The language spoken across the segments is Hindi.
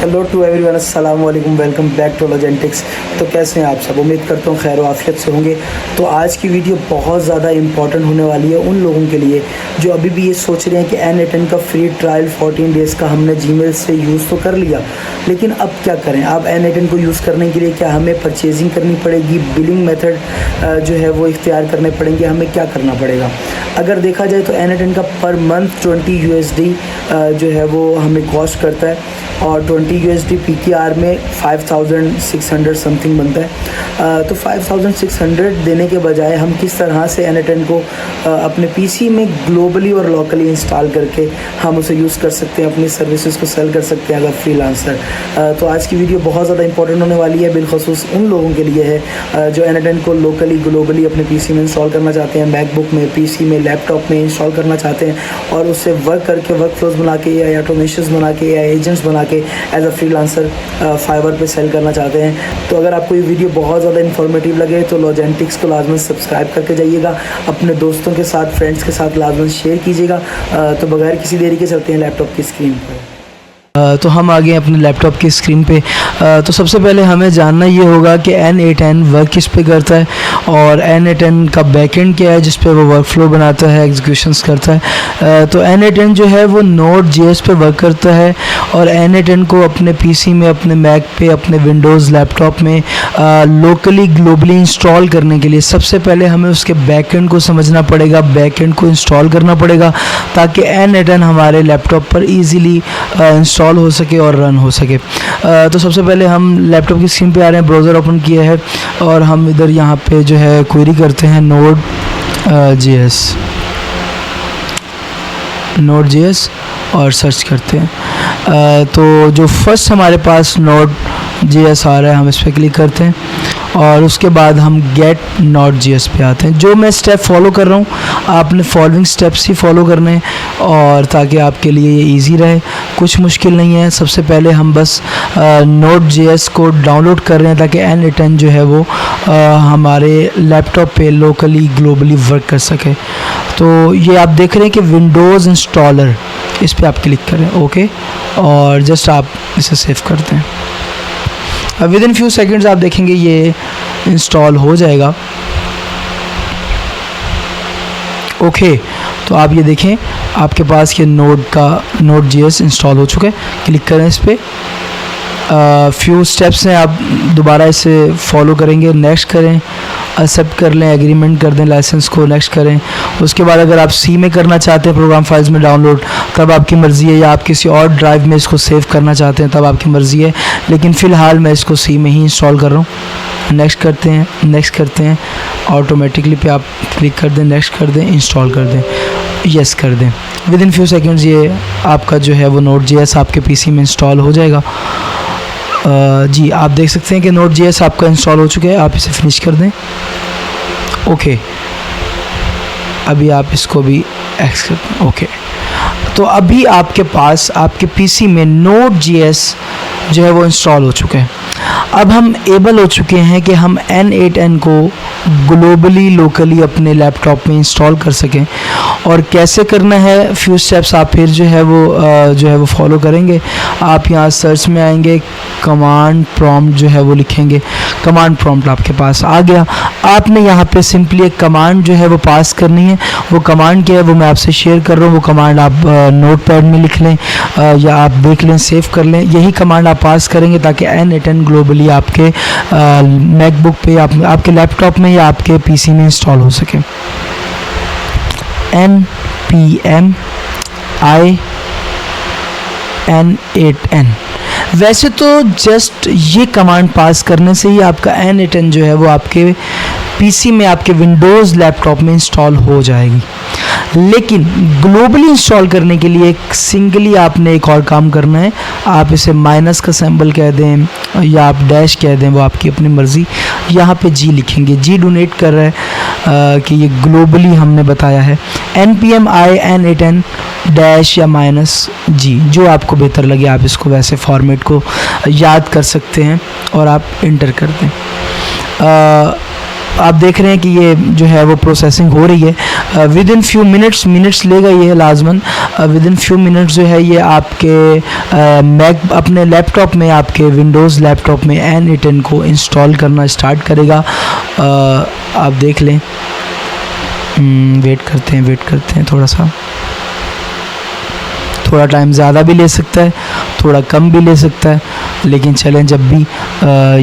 हेलो टू एवरीवन, अस्सलाम वालेकुम, वेलकम बैक टू लॉजेंटिक्स। तो कैसे हैं आप सब? उम्मीद करता हूँ खैर आफियत से होंगे। तो आज की वीडियो बहुत ज़्यादा इंपॉर्टेंट होने वाली है उन लोगों के लिए जो अभी भी ये सोच रहे हैं कि N8N का फ्री ट्रायल 14 डेज़ का हमने जीमेल से यूज़ तो कर लिया, लेकिन अब क्या करें। अब N8N को यूज़ करने के लिए क्या हमें परचेजिंग करनी पड़ेगी, बिलिंग मेथड जो है वो इख्तियार करने पड़ेंगे, हमें क्या करना पड़ेगा? अगर देखा जाए तो N8N का पर मंथ 20 USD जो है वो हमें कॉस्ट करता है और 20 USD PKR में 5600 समथिंग बनता है। तो 5600 देने के बजाय हम किस तरह से N8N को अपने PC में ग्लोबली और लोकली इंस्टॉल करके हम उसे यूज़ कर सकते हैं, अपनी सर्विसेज को सेल कर सकते हैं एज अ फ्रीलांसर। तो आज की वीडियो बहुत ज़्यादा इंपॉर्टेंट होने वाली है, बिलखसूस उन लोगों के लिए है जो N8N को लोकली ग्लोबली अपने PC में इंस्टॉल करना चाहते हैं, मैकबुक में, PC में, लैपटॉप में इंस्टॉल करना चाहते हैं और उससे वर्क करके, वर्क फ्लोज बना के या ऑटोमेशंस बना के या एजेंट्स बना के एज अ फ्रीलांसर फाइवर पे सेल करना चाहते हैं। तो अगर आपको ये वीडियो बहुत ज़्यादा इन्फॉर्मेटिव लगे तो लॉजेंटिक्स को लाजमन सब्सक्राइब करके जाइएगा, अपने दोस्तों के साथ, फ्रेंड्स के साथ लाजमन शेयर कीजिएगा। तो बगैर किसी देरी के चलते हैं लैपटॉप की स्क्रीन पर। तो हम आ गए अपने लैपटॉप की स्क्रीन पे। तो सबसे पहले हमें जानना ये होगा कि N8N वर्क किस पे करता है और N8N का बैकएंड क्या है जिस पे वो वर्क फ्लो बनाता है, एग्जीक्यूशंस करता है। तो N8N जो है वो Node.js पे वर्क करता है और N8N को अपने PC में, अपने मैक पे, अपने विंडोज़ लैपटॉप में लोकली ग्लोबली इंस्टॉल करने के लिए सबसे पहले हमें उसके बैकएंड को समझना पड़ेगा, बैकएंड को इंस्टॉल करना पड़ेगा ताकि N8N हमारे लैपटॉप पर ईज़िली इंस्टॉल हो सके और रन हो सके। तो सबसे पहले हम लैपटॉप की स्क्रीन पे आ रहे हैं, ब्राउज़र ओपन किया है और हम इधर यहाँ पे जो है क्वेरी करते हैं Node.js और सर्च करते हैं। तो जो फर्स्ट हमारे पास Node.js आ रहा है हम इस पर क्लिक करते हैं और उसके बाद हम गेट Node.js पे आते हैं। जो मैं स्टेप फॉलो कर रहा हूँ आपने फॉलोइंग स्टेप्स ही फॉलो करने हैं और ताकि आपके लिए ये इजी रहे, कुछ मुश्किल नहीं है। सबसे पहले हम बस Node.js को डाउनलोड कर रहे हैं ताकि N8N जो है वो हमारे लैपटॉप पे लोकली ग्लोबली वर्क कर सके। तो ये आप देख रहे हैं कि विंडोज़ इंस्टॉलर, इस पर आप क्लिक करें, ओके, और जस्ट आप इसे सेव करते हैं। अब विद इन फ्यू सेकेंड्स आप देखेंगे ये इंस्टॉल हो जाएगा। ओके, तो आप ये देखें आपके पास ये Node.js इंस्टॉल हो चुका है। क्लिक करें इस पर, फ्यू स्टेप्स हैं, आप दोबारा इसे फॉलो करेंगे, नेक्स्ट करें, एक्सेप्ट कर लें, एग्रीमेंट कर दें, लाइसेंस को नेक्स्ट करें। उसके बाद अगर आप C में करना चाहते हैं प्रोग्राम फाइल्स में डाउनलोड तब आपकी मर्ज़ी है, या आप किसी और ड्राइव में इसको सेव करना चाहते हैं तब आपकी मर्ज़ी है, लेकिन फ़िलहाल मैं इसको C में ही इंस्टॉल कर रहा हूँ। नेक्स्ट करते हैं, नेक्स्ट करते हैं, ऑटोमेटिकली पे आप क्लिक कर दें, नेक्स्ट कर दें, इंस्टॉल कर दें, यस कर दें। विद इन फ्यू सेकेंड्स ये आपका जो है वो Node.js आपके PC में इंस्टॉल हो जाएगा। जी आप देख सकते हैं कि Node.js आपका इंस्टॉल हो चुका है, आप इसे फिनिश कर दें। ओके, अभी आप इसको भी एक्स कर दें। ओके, तो अभी आपके पास आपके PC में Node.js जो है वो इंस्टॉल हो चुका है। अब हम एबल हो चुके हैं कि हम N8N को ग्लोबली लोकली अपने लैपटॉप में इंस्टॉल कर सकें। और कैसे करना है, फ्यू स्टेप्स आप फिर जो है वो फॉलो करेंगे। आप यहाँ सर्च में आएंगे, कमांड प्रॉम्प्ट जो है वो लिखेंगे, कमांड प्रॉम्प्ट आपके पास आ गया। आपने यहाँ पे सिंपली एक कमांड जो है वो पास करनी है। वो कमांड क्या है वो मैं आपसे शेयर कर रहा हूँ। वो कमांड आप नोटपैड में लिख लें या आप देख लें, सेव कर लें। यही कमांड आप पास करेंगे ताकि N8N ग्लोबली आपके मैकबुक पे, आपके लैपटॉप में या आपके PC में इंस्टॉल हो सके। npm i N8N। वैसे तो जस्ट ये कमांड पास करने से ही आपका N8N जो है वो आपके PC में, आपके विंडोज़ लैपटॉप में इंस्टॉल हो जाएगी। लेकिन ग्लोबली इंस्टॉल करने के लिए एक सिंगली आपने एक और काम करना है। आप इसे माइनस का सिंबल कह दें या आप डैश कह दें, वो आपकी अपनी मर्ज़ी। यहाँ पे G लिखेंगे, G डोनेट कर रहा है कि ये ग्लोबली हमने बताया है। npm i N8N डैश या माइनस G, जो आपको बेहतर लगे आप इसको वैसे फॉर्मेट को याद कर सकते हैं और आप इंटर कर दें। आप देख रहे हैं कि ये जो है वो प्रोसेसिंग हो रही है। विद इन फ्यू मिनट्स लेगा ये लाजमन। विद इन फ्यू मिनट्स जो है ये आपके मैक अपने लैपटॉप में, आपके विंडोज़ लैपटॉप में N8N को इंस्टॉल करना स्टार्ट करेगा। आप देख लें। वेट करते हैं थोड़ा टाइम ज़्यादा भी ले सकता है, थोड़ा कम भी ले सकता है, लेकिन चलें जब भी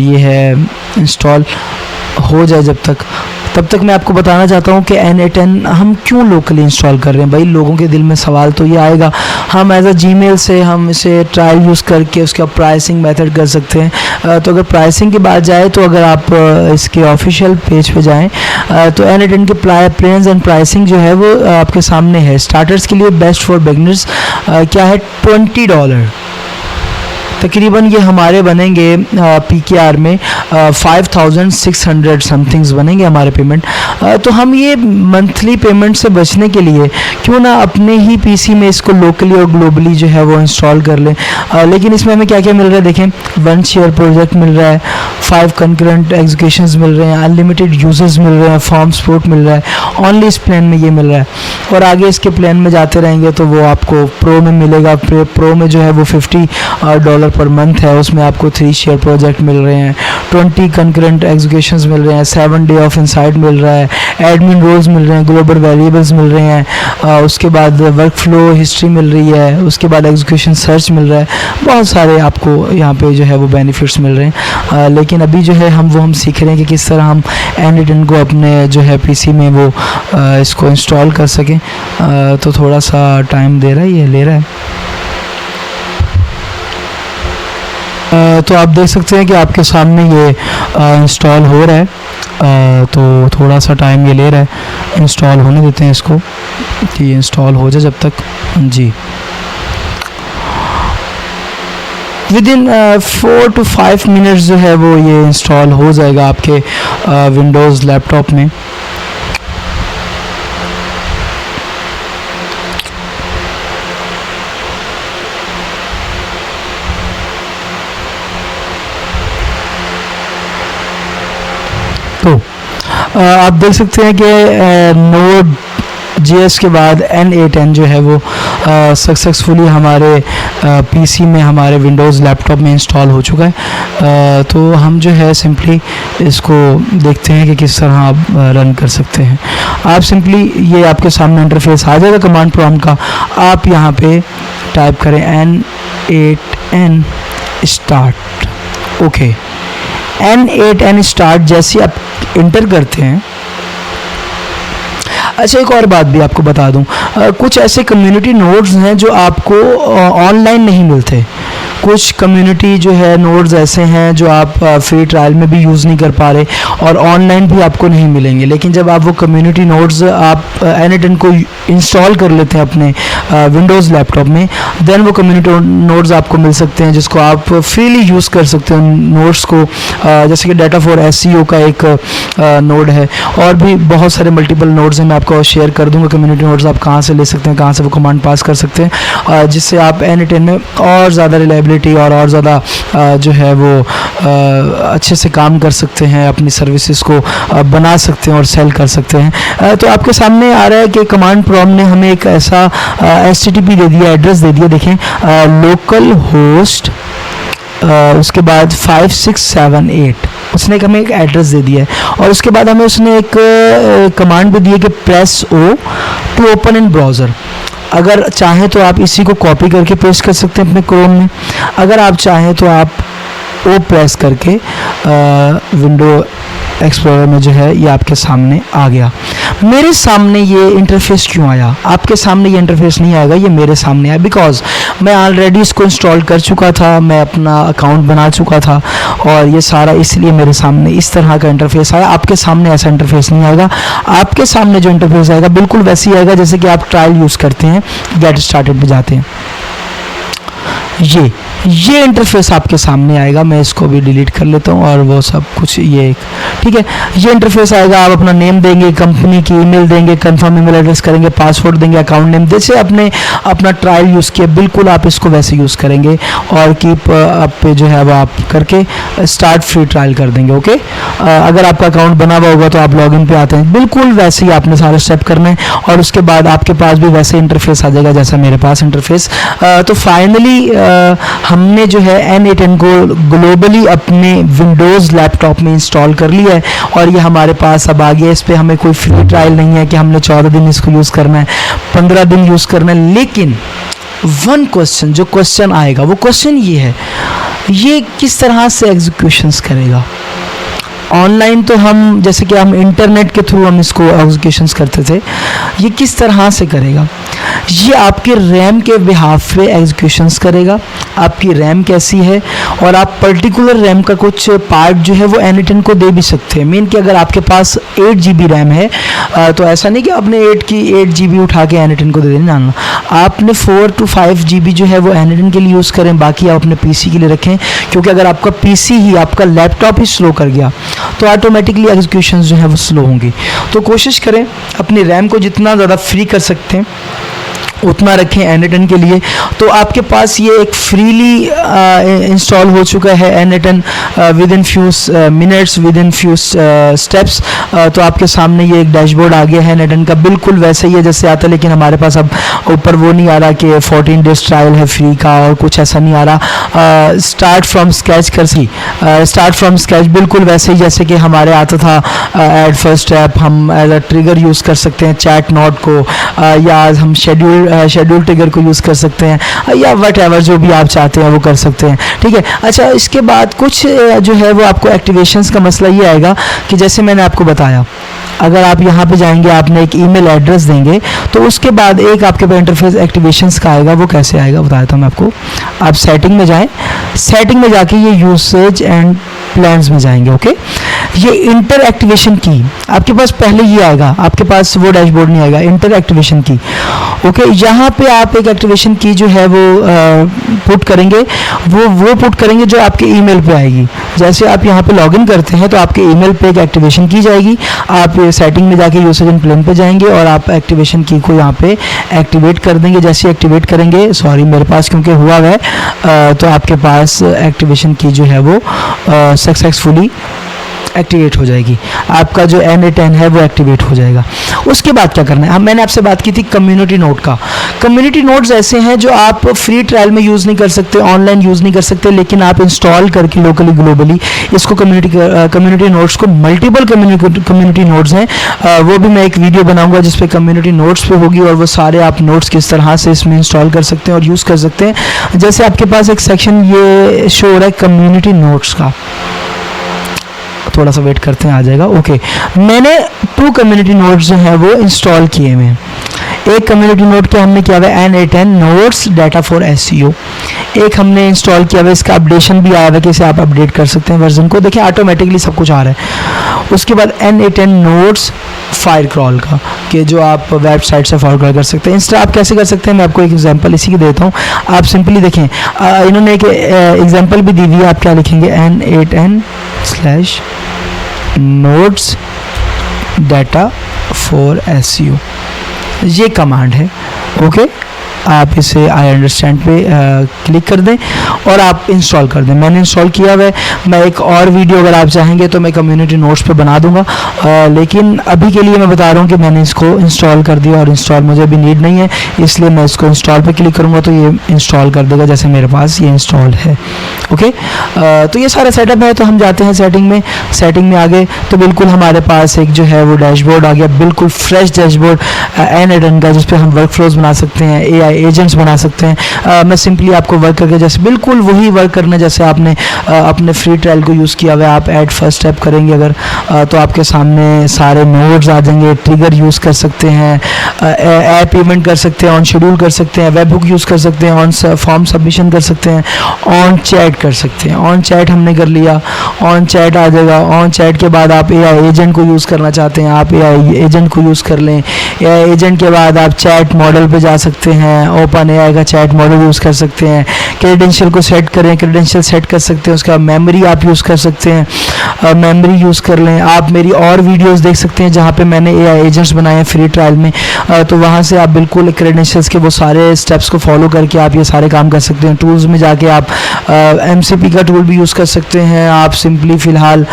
ये है इंस्टॉल हो जाए तब तक मैं आपको बताना चाहता हूँ कि N8N हम क्यों लोकली इंस्टॉल कर रहे हैं। भाई लोगों के दिल में सवाल तो ये आएगा, हम एज अ Gmail से हम इसे ट्रायल यूज़ करके उसका प्राइसिंग मेथड कर सकते हैं। तो अगर प्राइसिंग की बात जाए तो अगर आप इसके ऑफिशियल पेज पे जाएं तो N8N के प्लान्स एंड प्राइसिंग जो है वो आपके सामने है। स्टार्टर्स के लिए बेस्ट फॉर बिगनर्स क्या है, $20 तकरीबन ये हमारे बनेंगे PKR में 5600 समथिंग्स बनेंगे हमारे पेमेंट। तो हम ये मंथली पेमेंट से बचने के लिए क्यों ना अपने ही PC में इसको लोकली और ग्लोबली जो है वो इंस्टॉल कर लें। लेकिन इसमें हमें क्या क्या मिल रहा है देखें, 1 शेयर प्रोजेक्ट मिल रहा है, 5 कंकरेंट एग्जीक्यूशंस मिल रहे हैं, अनलिमिटेड यूजर्स मिल रहे हैं, फॉर्म सपोर्ट मिल रहा है। ओनली इस प्लान में ये मिल रहा है और आगे इसके प्लान में जाते रहेंगे तो वो आपको प्रो में मिलेगा। प्रो में जो है वो $50 पर मंथ है, उसमें आपको 3 शेयर प्रोजेक्ट मिल रहे हैं, 20 कंकरेंट एग्जीक्यूशंस मिल रहे हैं, 7 डे ऑफ इनसाइट मिल रहा है, एडमिन रोल्स मिल रहे हैं, ग्लोबल वेरिएबल्स मिल रहे हैं, उसके बाद वर्क फ्लो हिस्ट्री मिल रही है, उसके बाद एग्जीक्यूशन सर्च मिल रहा है। बहुत सारे आपको यहाँ पे जो है वो बेनिफिट्स मिल रहे हैं। लेकिन अभी जो है हम सीख रहे हैं कि किस तरह हम N8N को अपने जो है PC में वो इसको इंस्टॉल कर सकें। तो थोड़ा सा टाइम ले रहा है। तो आप देख सकते हैं कि आपके सामने ये इंस्टॉल हो रहा है। तो थोड़ा सा टाइम ये ले रहा है, इंस्टॉल होने देते हैं इसको कि ये इंस्टॉल हो जाए जब तक। जी, विद इन 4 to 5 मिनट्स जो है वो ये इंस्टॉल हो जाएगा आपके विंडोज़ लैपटॉप में। तो आप देख सकते हैं कि Node.js के बाद N8N जो है वो सक्सेसफुली हमारे PC में, हमारे विंडोज़ लैपटॉप में इंस्टॉल हो चुका है। तो हम जो है सिंपली इसको देखते हैं कि किस तरह आप रन कर सकते हैं। आप सिंपली ये आपके सामने इंटरफेस आ जाएगा कमांड प्रॉम्प्ट का। आप यहाँ पे टाइप करें N8N start. Okay, N8N start जैसे आप इंटर करते हैं। अच्छा, एक और बात भी आपको बता दूं, कुछ ऐसे कम्युनिटी नोड्स हैं जो आपको ऑनलाइन नहीं मिलते। कुछ कम्युनिटी जो है नोड्स ऐसे हैं जो आप फ्री ट्रायल में भी यूज़ नहीं कर पा रहे और ऑनलाइन भी आपको नहीं मिलेंगे। लेकिन जब आप वो कम्युनिटी नोड्स आप N8N को इंस्टॉल कर लेते हैं अपने विंडोज़ लैपटॉप में, देन वो कम्युनिटी नोड्स आपको मिल सकते हैं जिसको आप फ्रीली यूज़ कर सकते हैं। नोड्स को जैसे कि डाटा फॉर SEO का एक नोड है और भी बहुत सारे मल्टीपल नोड्स हैं। मैं आपको शेयर कर दूंगा कम्युनिटी नोड्स आप कहाँ से ले सकते हैं, कहाँ से वो कमांड पास कर सकते हैं, जिससे आप N8N में और ज़्यादा रिलायबिलिटी और ज़्यादा जो है वो अच्छे से काम कर सकते हैं, अपनी सर्विसेज को बना सकते हैं और सेल कर सकते हैं। तो आपके सामने आ रहा है कि कमांड प्रॉम्प्ट ने हमें एक ऐसा HTTP दे दिया, एड्रेस दे दिया। देखें, लोकल होस्ट उसके बाद 5678 उसने हमें एक एड्रेस दे दिया है और उसके बाद हमें उसने एक कमांड भी दी है कि press O to open in browser. अगर चाहें तो आप इसी को कॉपी करके पेस्ट कर सकते हैं अपने क्रोम में। अगर आप चाहें तो आप O प्रेस करके विंडो एक्सप्लोरर में जो है ये आपके सामने आ गया। मेरे सामने ये इंटरफेस क्यों आया? आपके सामने ये इंटरफेस नहीं आएगा, ये मेरे सामने आया बिकॉज मैं ऑलरेडी इसको इंस्टॉल कर चुका था, मैं अपना अकाउंट बना चुका था और ये सारा इसलिए मेरे सामने इस तरह का इंटरफेस आया। आपके सामने ऐसा इंटरफेस नहीं आएगा। आपके सामने जो इंटरफेस आएगा बिल्कुल वैसे ही आएगा जैसे कि आप ट्रायल यूज़ करते हैं, गेट स्टार्टेड पे जाते हैं। ये इंटरफेस आपके सामने आएगा। मैं इसको भी डिलीट कर लेता हूँ और वो सब कुछ ये ठीक है। ये इंटरफेस आएगा, आप अपना नेम देंगे, कंपनी की ईमेल देंगे, कंफर्म ईमेल एड्रेस करेंगे, पासवर्ड देंगे, अकाउंट नेम, जैसे अपने अपना ट्रायल यूज़ किया बिल्कुल आप इसको वैसे यूज़ करेंगे और कीप अप पे जो है वो आप करके स्टार्ट फ्री ट्रायल कर देंगे। ओके, अगर आपका अकाउंट बना हुआ होगा तो आप लॉगिन पे आते हैं, बिल्कुल वैसे ही आपने सारे स्टेप करना है और उसके बाद आपके पास भी वैसे इंटरफेस आ जाएगा जैसा मेरे पास इंटरफेस। तो फाइनली हमने जो है N8N को ग्लोबली अपने विंडोज़ लैपटॉप में इंस्टॉल कर लिया है और ये हमारे पास अब आ गया। इस पर हमें कोई फ्री ट्रायल नहीं है कि हमने 14 दिन इसको यूज़ करना है, 15 दिन यूज़ करना है। लेकिन वन क्वेश्चन, जो क्वेश्चन आएगा वो क्वेश्चन ये है, ये किस तरह से एग्जीक्यूशंस करेगा। ऑनलाइन तो हम जैसे कि हम इंटरनेट के थ्रू हम इसको एग्जीक्यूशंस करते थे, ये किस तरह से करेगा, ये आपके रैम के बिहाफ पे एग्जीक्यूशंस करेगा। आपकी रैम कैसी है और आप पर्टिकुलर रैम का कुछ पार्ट जो है वो N8N को दे भी सकते हैं। मीन कि अगर आपके पास 8 GB रैम है तो ऐसा नहीं कि आपने 8 GB उठा के N8N को दे देना, ना, आपने 4 to 5 GB जो है वो N8N के लिए यूज़ करें, बाकी आप अपने PC के लिए रखें। क्योंकि अगर आपका PC ही, आपका लैपटॉप ही स्लो कर गया तो ऑटोमेटिकली एग्जीक्यूशंस जो है वो स्लो होंगी। तो कोशिश करें अपनी रैम को जितना ज़्यादा फ्री कर सकते हैं उतना रखें N8N के लिए। तो आपके पास ये एक फ्रीली इंस्टॉल हो चुका है N8N with in few minutes, with in few steps. तो आपके सामने ये एक डैशबोर्ड आ गया है N8N का, बिल्कुल वैसे ही है जैसे आता है, लेकिन हमारे पास अब ऊपर वो नहीं आ रहा कि 14 डेज ट्रायल है फ्री का और कुछ ऐसा नहीं आ रहा। स्टार्ट फ्रॉम स्केच कर सी, स्टार्ट फ्रॉम स्केच बिल्कुल वैसे ही जैसे कि हमारे आता था एड फर्स्ट स्टेप। हम एज अ ट्रिगर यूज़ कर सकते हैं चैट नोट को, या हम शेड्यूल ट्रिगर को यूज़ कर सकते हैं, या वट एवर जो भी आप चाहते हैं वो कर सकते हैं। ठीक है, अच्छा इसके बाद कुछ जो है वो आपको एक्टिवेशंस का मसला ये आएगा कि जैसे मैंने आपको बताया, अगर आप यहाँ पे जाएंगे, आपने एक ईमेल एड्रेस देंगे तो उसके बाद एक आपके पास इंटरफेस एक्टिवेशंस का आएगा। वो कैसे आएगा बता देता हूँ मैं आपको। आप सेटिंग में जाएं, सेटिंग में जाके ये यूसेज एंड प्लान्स में जाएंगे। ओके, ये इंटर एक्टिवेशन की आपके पास पहले ये आएगा, आपके पास वो डैशबोर्ड नहीं आएगा, इंटर एक्टिवेशन की। ओके, यहाँ पे आप एक एक्टिवेशन की जो है वो पुट करेंगे, वो पुट करेंगे जो आपके ईमेल पे आएगी। जैसे आप यहाँ पे लॉगिन करते हैं तो आपके ईमेल पे एक एक्टिवेशन की जाएगी, आप सेटिंग में जाके यूसेज एंड प्लान पे जाएंगे और आप एक्टिवेशन की को यहाँ पे एक्टिवेट कर देंगे। जैसे एक्टिवेट करेंगे, सॉरी मेरे पास क्योंकि हुआ है तो आपके पास एक्टिवेशन की जो है वो सक्सेसफुली एक्टिवेट हो जाएगी, आपका जो N8N है वो एक्टिवेट हो जाएगा। उसके बाद क्या करना है, मैंने आपसे बात की थी कम्युनिटी नोट का। कम्युनिटी नोट्स ऐसे हैं जो आप फ्री ट्रायल में यूज़ नहीं कर सकते, ऑनलाइन यूज़ नहीं कर सकते, लेकिन आप इंस्टॉल करके लोकली ग्लोबली इसको कम्युनिटी नोट्स को, मल्टीपल कम्युनिटी नोट्स हैं, वो भी मैं एक वीडियो बनाऊंगा जिस पे कम्युनिटी नोट्स पे होगी और वो सारे आप नोट्स किस तरह से इसमें इंस्टॉल कर सकते हैं और यूज़ कर सकते हैं। जैसे आपके पास एक सेक्शन ये शो हो रहा है कम्युनिटी नोट्स का, थोड़ा सा वेट करते हैं, आ जाएगा। ओके, मैंने 2 कम्युनिटी नोट्स जो हैं वो इंस्टॉल किए हुए हैं। एक कम्युनिटी नोट क्या हमने किया हुआ है N8N notes data for SEO, एक हमने इंस्टॉल किया हुआ है, इसका अपडेशन भी आया हुआ है कि इसे आप अपडेट कर सकते हैं वर्जन को, देखिए ऑटोमेटिकली सब कुछ आ रहा है। उसके बाद N8N नोट्स फायर क्रॉल का, कि जो आप वेबसाइट से फायर क्रॉल कर सकते हैं। इंस्टा आप कैसे कर सकते हैं, मैं आपको एक एग्जांपल इसी की देता हूँ। आप सिंपली देखें, इन्होंने एक एग्जांपल भी दी हुई है, आप क्या लिखेंगे N8N/notes डाटा फॉर SEO, ये कमांड है। ओके, आप इसे आई अंडरस्टैंड पे क्लिक कर दें और आप इंस्टॉल कर दें। मैंने इंस्टॉल किया हुआ है, मैं एक और वीडियो अगर आप चाहेंगे तो मैं कम्युनिटी नोट्स पे बना दूंगा, लेकिन अभी के लिए मैं बता रहा हूँ कि मैंने इसको इंस्टॉल कर दिया और इंस्टॉल मुझे अभी नीड नहीं है, इसलिए मैं इसको इंस्टॉल पे क्लिक करूँगा तो ये इंस्टॉल कर देगा, जैसे मेरे पास ये इंस्टॉल है। ओके, तो ये सारा सेटअप है। तो हम जाते हैं सेटिंग में आगे तो बिल्कुल हमारे पास एक जो है वो डैशबोर्ड आ गया, बिल्कुल फ्रेश डैशबोर्ड N8N का, जिस पे हम वर्क फ्लोज बना सकते हैं, AI एजेंट्स बना सकते हैं। मैं सिंपली आपको वर्क करके जैसे बिल्कुल वही वर्क करना जैसे आपने अपने फ्री ट्रायल को यूज़ किया हुआ है। आप ऐड फर्स्ट स्टेप करेंगे अगर तो आपके सामने सारे नोड्स आ जाएंगे, ट्रिगर यूज़ कर सकते हैं, ऐप पेमेंट कर सकते हैं, ऑन शेड्यूल कर सकते हैं, वेब बुक यूज़ कर सकते हैं, ऑन फॉर्म सबमिशन कर सकते हैं, ऑन चैट कर सकते हैं। ऑन चैट हमने कर लिया, ऑन चैट आ जाएगा। ऑन चैट के बाद आप AI एजेंट को यूज़ करना चाहते हैं, आप AI एजेंट को यूज़ कर लें। AI एजेंट के बाद आप चैट मॉडल पे जा सकते हैं, हैं, ओपन एआई का चैट मॉडल यूज़ कर सकते हैं, क्रेडेंशियल को सेट करें, क्रेडेंशियल सेट कर सकते हैं, उसका मेमोरी आप यूज़ कर सकते हैं, मेमोरी यूज़ कर लें। आप मेरी और वीडियोस देख सकते हैं जहाँ पे मैंने एआई एजेंट्स बनाए हैं फ्री ट्रायल में, तो वहाँ से आप बिल्कुल क्रेडेंशियल्स के वो सारे स्टेप्स को फॉलो करके आप ये सारे काम कर सकते हैं। टूल्स में जाके आप MCP का टूल भी यूज़ कर सकते हैं। आप सिंपली फ़िलहाल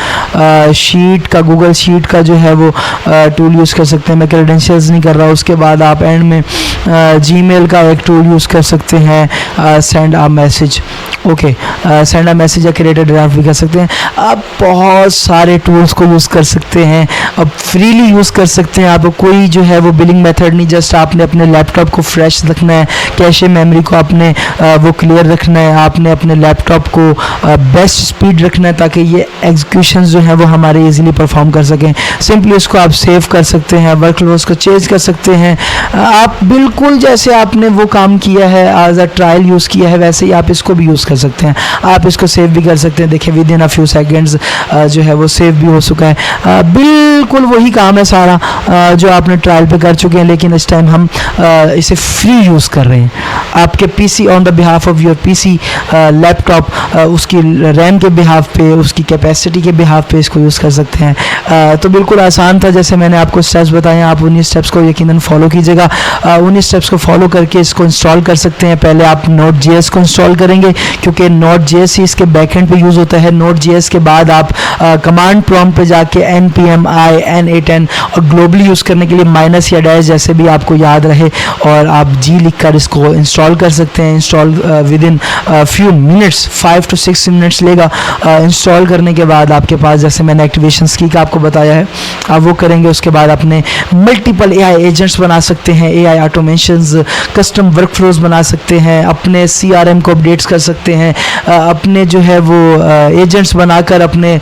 शीट का, गूगल शीट का जो है वो टूल यूज़ कर सकते हैं। मैं क्रेडेंशियल्स नहीं कर रहा। उसके बाद आप एंड में जीमेल का एक टूल यूज़ कर सकते हैं, send a message, okay, send a message या क्रिएट अ ड्राफ्ट भी कर सकते हैं। आप बहुत सारे टूल्स को यूज़ कर सकते हैं, अब फ्रीली यूज़ कर सकते हैं। आप कोई जो है वो बिलिंग मेथड नहीं, जस्ट आपने अपने लैपटॉप को फ्रेश रखना है, कैशे मेमोरी को आपने वो क्लियर रखना है, आपने अपने लैपटॉप को बेस्ट स्पीड रखना है ताकि ये एग्जीक्यूशन जो है वो हमारे इजीली परफॉर्म कर सकें। सिंपली उसको आप सेव कर सकते हैं, वर्कफ्लोज को चेंज कर सकते हैं। आप बिल्कुल जैसे आपने वो काम किया है, एज अ ट्रायल यूज़ किया है, वैसे ही आप इसको भी यूज़ कर सकते हैं। आप इसको सेव भी कर सकते हैं। देखिए with in a few seconds जो है वो सेव भी हो चुका है। बिल्कुल वही काम है सारा जो आपने ट्रायल पे कर चुके हैं, लेकिन इस टाइम हम इसे फ्री यूज़ कर रहे हैं। आपके PC on the behalf of your PC laptop, उसकी रैम के बिहाफ पे, उसकी कैपेसिटी के बिहाफ पे इसको यूज़ कर सकते हैं। तो बिल्कुल आसान था, जैसे मैंने आपको स्टेप्स बताए, आप उन्हीं स्टेप्स को यकीनन फॉलो कीजिएगा। उन्हीं स्टेप्स को फॉलो करके इसको इंस्टॉल कर सकते हैं। पहले आप Node.js को इंस्टॉल करेंगे क्योंकि Node.js ही इसके बैकएंड पे यूज़ होता है। Node.js के बाद आप कमांड प्रॉम्प्ट पे जाके npm i n8n और ग्लोबली यूज़ करने के लिए माइनस या डैश जैसे भी आपको याद रहे, और आप जी लिख कर इसको इंस्टॉल कर सकते हैं। Install with in few minutes, 5 to 6 minutes लेगा। इंस्टॉल करने के बाद आपके पास, जैसे मैंने एक्टिवेशन की का आपको बताया है, आप वो करेंगे। उसके बाद अपने मल्टीपल एआई एजेंट्स बना सकते हैं, एआई ऑटोमेशंस, कस्टम वर्कफ्लोज बना सकते हैं, अपने CRM को अपडेट्स कर सकते हैं, अपने जो है वो एजेंट्स बनाकर अपने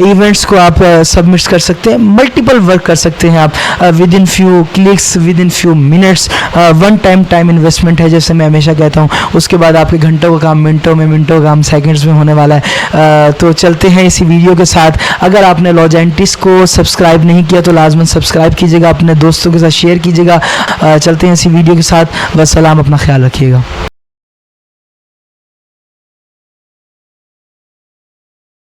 इवेंट्स को आप सबमिट कर सकते हैं। मल्टीपल वर्क कर सकते हैं आप with in few clicks, with in few minutes. One time investment है, जैसे मैं हमेशा कहता हूँ। उसके बाद आपके घंटों का काम मिनटों का काम सेकंड्स में होने वाला है। तो चलते हैं इसी वीडियो के साथ। अगर आपने लॉजेंटिक्स को सब्सक्राइब नहीं किया तो लाजमन सब्सक्राइब कीजिएगा, अपने दोस्तों के साथ शेयर कीजिएगा। चलते हैं इसी वीडियो के साथ। वस्सलाम, अपना ख्याल रखिएगा।